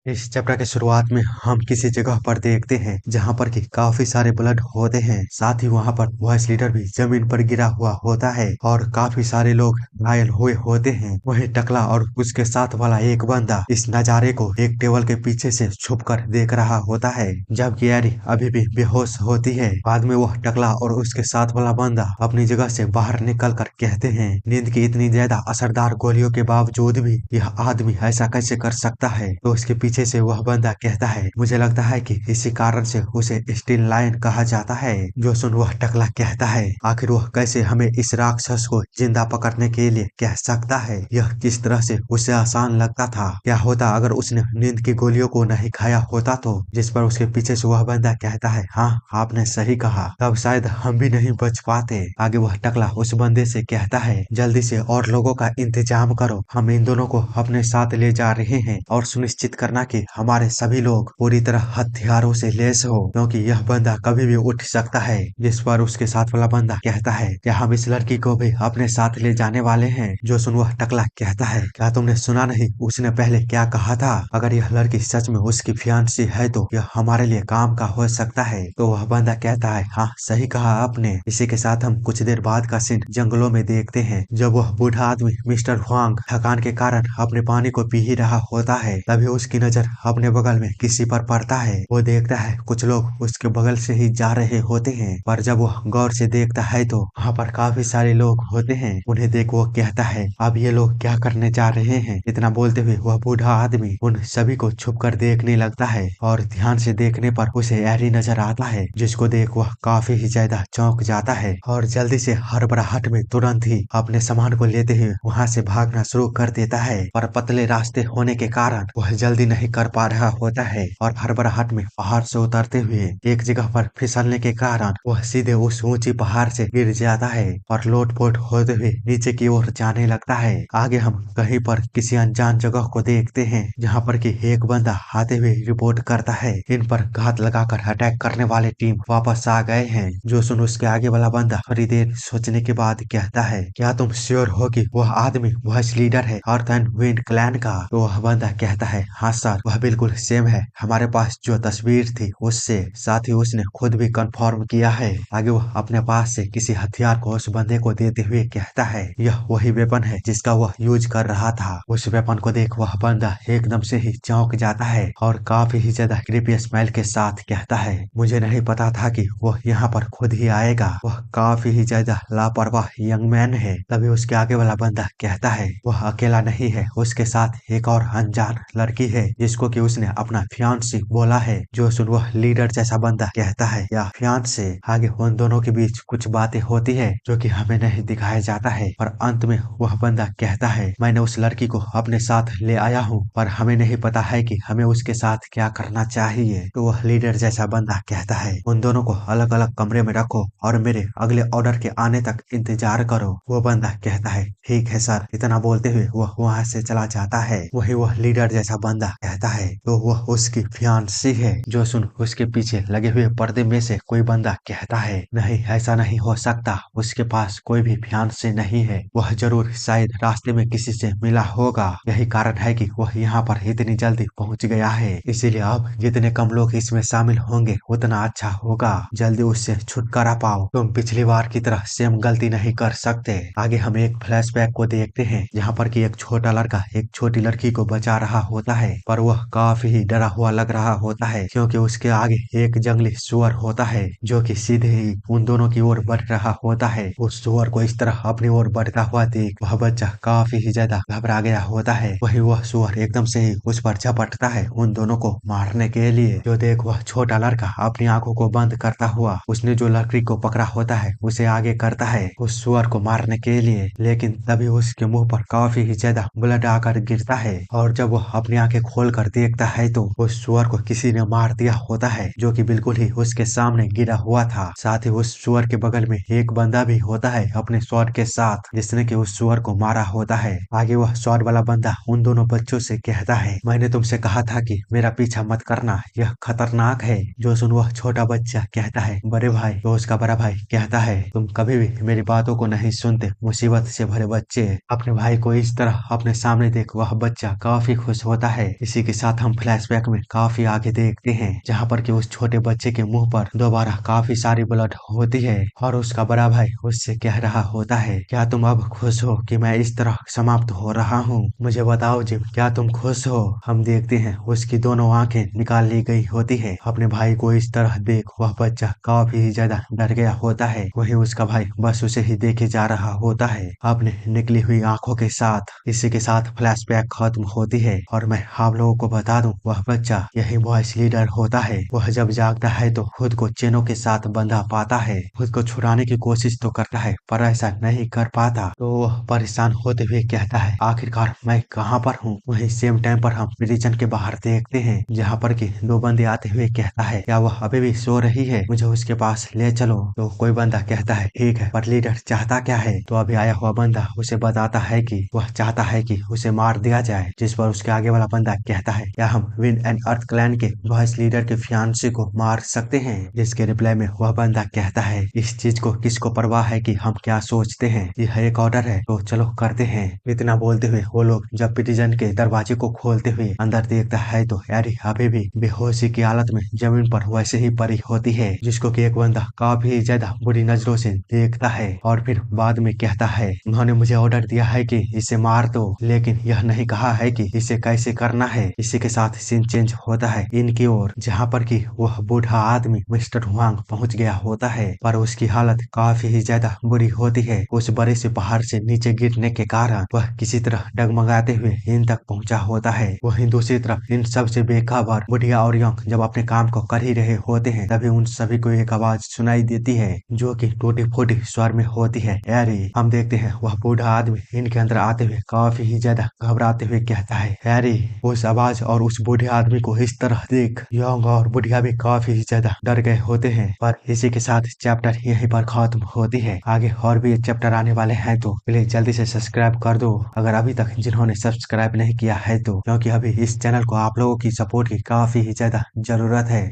इस चैप्टर के शुरुआत में हम किसी जगह पर देखते हैं जहां पर कि काफी सारे ब्लड होते हैं। साथ ही वहां पर वॉइस लीडर भी जमीन पर गिरा हुआ होता है और काफी सारे लोग घायल हुए होते हैं। वहीं टकला और उसके साथ वाला एक बंदा इस नजारे को एक टेबल के पीछे से छुप कर देख रहा होता है, जबकि एरी अभी भी बेहोश होती है। बाद में वह टकला और उसके साथ वाला बंदा अपनी जगह से बाहर निकल कर कहते हैं, नींद की इतनी ज्यादा असरदार गोलियों के बावजूद भी यह आदमी ऐसा कैसे कर सकता है। तो उसके पीछे से वह बंदा कहता है, मुझे लगता है कि इसी कारण से उसे स्टील लायन कहा जाता है। जो सुन वह टकला कहता है, आखिर वह कैसे हमें इस राक्षस को जिंदा पकड़ने के लिए कह सकता है। यह किस तरह से उसे आसान लगता था। क्या होता अगर उसने नींद की गोलियों को नहीं खाया होता तो। जिस पर उसके पीछे से वह बंदा कहता है, हाँ आपने सही कहा, तब शायद हम भी नहीं बच पाते। आगे वह टकला उस बंदे से कहता है, जल्दी से और लोगों का इंतजाम करो, हम इन दोनों को अपने साथ ले जा रहे हैं और सुनिश्चित करना कि हमारे सभी लोग पूरी तरह हथियारों से लैस हो, क्योंकि यह बंदा कभी भी उठ सकता है। जिस पर उसके साथ वाला बंदा कहता है, क्या हम इस लड़की को भी अपने साथ ले जाने वाले हैं। जो सुन वह टकला कहता है, क्या तुमने सुना नहीं उसने पहले क्या कहा था। अगर यह लड़की सच में उसकी फियांसी है तो यह हमारे लिए काम का हो सकता है। तो वह बंदा कहता है, हाँ सही कहा आपने। इसी के साथ हम कुछ देर बाद का सीन जंगलों में देखते हैं। जब वह बूढ़ा आदमी मिस्टर हुआंग थकान के कारण अपने पानी को पी ही रहा होता है, तभी उसकी नजर अपने बगल में किसी पर पड़ता है। वो देखता है कुछ लोग उसके बगल से ही जा रहे होते हैं, पर जब वह गौर से देखता है तो वहाँ पर काफी सारे लोग होते हैं। उन्हें देख वो कहता है, अब ये लोग क्या करने जा रहे हैं। इतना बोलते हुए वह बूढ़ा आदमी उन सभी को छुप कर देखने लगता है और ध्यान से देखने पर उसे एरी नजर आता है, जिसको देख वह काफी ही ज्यादा चौंक जाता है और जल्दी से हड़बड़ाहट में तुरंत ही अपने सामान को लेते हुए वहाँ से भागना शुरू कर देता है। पर पतले रास्ते होने के कारण वह जल्दी नहीं कर पा रहा होता है और हड़बड़ाहट में पहाड़ से उतरते हुए एक जगह पर फिसलने के कारण वह सीधे उस ऊंची पहाड़ से गिर जाता है और लोटपोट होते हुए नीचे की ओर जाने लगता है। आगे हम कहीं पर किसी अनजान जगह को देखते हैं, जहाँ पर कि एक बंदा आते हुए रिपोर्ट करता है, इन पर घात लगाकर अटैक करने वाले टीम वापस आ गए हैं। जो सुन उसके आगे वाला बंदा थोड़ी देर सोचने के बाद कहता है, क्या तुम श्योर हो कि वह आदमी वॉइस लीडर है अर्थ एंड विंड क्लैन का। तो वह बंदा कहता है, हाँ सर, वह बिल्कुल सेम है हमारे पास जो तस्वीर थी उससे। साथ ही उसने खुद भी कंफर्म किया है। आगे वह अपने पास से किसी हथियार को उस बंदे को देते हुए कहता है, यह वही वेपन है जिसका वह यूज कर रहा था। उस वेपन को देख वह बंदा एकदम से ही चौंक जाता है और काफी ही ज्यादा क्रीपी स्माइल के साथ कहता है, मुझे नहीं पता था कि वह यहाँ पर खुद ही आएगा। वह काफी ही ज्यादा लापरवाह यंग मैन है। तभी उसके आगे वाला बंदा कहता है, वह अकेला नहीं है, उसके साथ एक और अनजान लड़की है जिसको कि उसने अपना फियांसी बोला है। जो सुन वह लीडर जैसा बंदा कहता है, या फियांसे। आगे उन दोनों के बीच कुछ बातें होती है जो कि हमें नहीं दिखाया जाता है, और अंत में वह बंदा कहता है, मैंने उस लड़की को अपने साथ ले आया हूँ, पर हमें नहीं पता है कि हमें उसके साथ क्या करना चाहिए। तो वह लीडर जैसा बंदा कहता है, उन दोनों को अलग अलग कमरे में रखो और मेरे अगले ऑर्डर के आने तक इंतजार करो। वो बंदा कहता है, ठीक है सर। इतना बोलते हुए वह वहाँ से चला जाता है। वही वह लीडर जैसा बंदा कहता है, तो वह उसकी फियांसी है। जो सुन उसके पीछे लगे हुए पर्दे में से कोई बंदा कहता है, नहीं ऐसा नहीं हो सकता, उसके पास कोई भी फियांसी नहीं है, वह जरूर शायद रास्ते में किसी से मिला होगा, यही कारण है कि वह यहाँ पर इतनी जल्दी पहुँच गया है। इसीलिए अब जितने कम लोग इसमें शामिल होंगे उतना अच्छा होगा, जल्दी उससे छुटकारा पाओ। तुम पिछली बार की तरह सेम गलती नहीं कर सकते। आगे हम एक फ्लैशबैक को देखते हैं, जहाँ पर कि एक छोटा लड़का एक छोटी लड़की को बचा रहा होता है, पर वह काफी ही डरा हुआ लग रहा होता है, क्योंकि उसके आगे एक जंगली सुअर होता है जो कि सीधे ही उन दोनों की ओर बढ़ रहा होता है। उस सुअर को इस तरह अपनी ओर बढ़ता हुआ देख वह बच्चा काफी ही ज्यादा घबरा गया होता है। वही वह सुअर एकदम से ही उस पर झपटता है उन दोनों को मारने के लिए। जो देख वह छोटा लड़का अपनी आंखों को बंद करता हुआ उसने जो लकड़ी को पकड़ा होता है उसे आगे करता है उस सुअर को मारने के लिए, लेकिन तभी उसके मुंह पर काफी ही ज्यादा ब्लड आकर गिरता है, और जब वह अपनी आंखें खोल कर देखता है तो उस सुअर को किसी ने मार दिया होता है, जो कि बिल्कुल ही उसके सामने गिरा हुआ था। साथ ही उस सुअर के बगल में एक बंदा भी होता है अपने स्वॉर्ड के साथ, जिसने कि उस सुअर को मारा होता है। आगे वह स्वॉर्ड वाला बंदा उन दोनों बच्चों से कहता है, मैंने तुमसे कहा था कि मेरा पीछा मत करना, यह खतरनाक है। जो सुन वह छोटा बच्चा कहता है, बड़े भाई। तो उसका बड़ा भाई कहता है, तुम कभी भी मेरी बातों को नहीं सुनते, मुसीबत से भरे बच्चे। अपने भाई को इस तरह अपने सामने देख वह बच्चा काफी खुश होता है। इसी के साथ हम फ्लैशबैक में काफी आगे देखते हैं जहाँ पर कि उस छोटे बच्चे के मुंह पर दोबारा काफी सारी ब्लड होती है और उसका बड़ा भाई उससे कह रहा होता है, क्या तुम अब खुश हो कि मैं इस तरह समाप्त हो रहा हूँ? मुझे बताओ जिम, क्या तुम खुश हो? हम देखते हैं उसकी दोनों आंखें निकाल ली गई होती है। अपने भाई को इस तरह देख वह बच्चा काफी ज्यादा डर गया होता है। वहीं उसका भाई बस उसे ही देखे जा रहा होता है अपने निकली हुई आंखों के साथ। इसी के साथ फ्लैशबैक खत्म होती है और मैं आप लोगों को बता दूं, वह बच्चा यही वॉइस लीडर होता है। वह जब जागता है तो खुद को चेनों के साथ बंधा पाता है, खुद को छुड़ाने की कोशिश तो करता है पर ऐसा नहीं कर पाता। तो वह परेशान होते हुए कहता है, आखिरकार मैं कहाँ पर हूँ? वहीं सेम टाइम पर हम प्रिजन के बाहर देखते हैं जहाँ पर कि दो बंदे आते हुए कहता है, क्या वह अभी भी सो रही है? मुझे उसके पास ले चलो। तो कोई बंदा कहता है, ठीक है, पर लीडर चाहता क्या है? तो अभी आया हुआ बंदा उसे बताता है कि वह चाहता है कि उसे मार दिया जाए। जिस पर उसके आगे वाला बंदा कहता है, क्या हम विंड एंड अर्थ क्लैन के वॉइस लीडर के फियांसे को मार सकते हैं? जिसके रिप्लाई में वह बंदा कहता है, इस चीज को किसको परवाह है कि हम क्या सोचते हैं? यह एक ऑर्डर है तो चलो करते हैं। इतना बोलते हुए वो लोग जब प्रिजन के दरवाजे को खोलते हुए अंदर देखता है तो एरी अभी भी बेहोशी की हालत में जमीन पर वैसे ही पड़ी होती है, जिसको कि एक बंदा काफी ज्यादा बुरी नजरों से देखता है और फिर बाद में कहता है, उन्होंने मुझे ऑर्डर दिया है कि इसे मार दो, लेकिन यह नहीं कहा है कि इसे कैसे करना है। इसी के साथ सीन चेंज होता है इनकी ओर, जहाँ पर कि वह बूढ़ा आदमी मिस्टर हुआंग पहुंच गया होता है, पर उसकी हालत काफी ही ज्यादा बुरी होती है। उस बड़े से पहाड़ से नीचे गिरने के कारण वह किसी तरह डगमगाते हुए इन तक पहुंचा होता है। वहीं दूसरी तरफ इन सबसे बेखबर बुढ़िया और यंग जब अपने काम को कर ही रहे होते हैं, तभी उन सभी को एक आवाज सुनाई देती है जो कि टूटी फूटी स्वर में होती है, हैरी। हम देखते हैं वह बूढ़ा आदमी इनके अंदर आते हुए काफी ही ज्यादा घबराते हुए कहता है, हैरी। उस आवाज और उस बूढ़े आदमी को इस तरह देख यंग और बुढ़िया भी काफी ही ज्यादा डर गए होते हैं। पर इसी के साथ चैप्टर यहीं पर खत्म होती है। आगे और भी चैप्टर आने वाले हैं तो प्लीज जल्दी से सब्सक्राइब कर दो अगर अभी तक जिन्होंने सब्सक्राइब नहीं किया है तो, क्योंकि अभी इस चैनल को आप लोगों की सपोर्ट की काफी ही ज्यादा जरूरत है।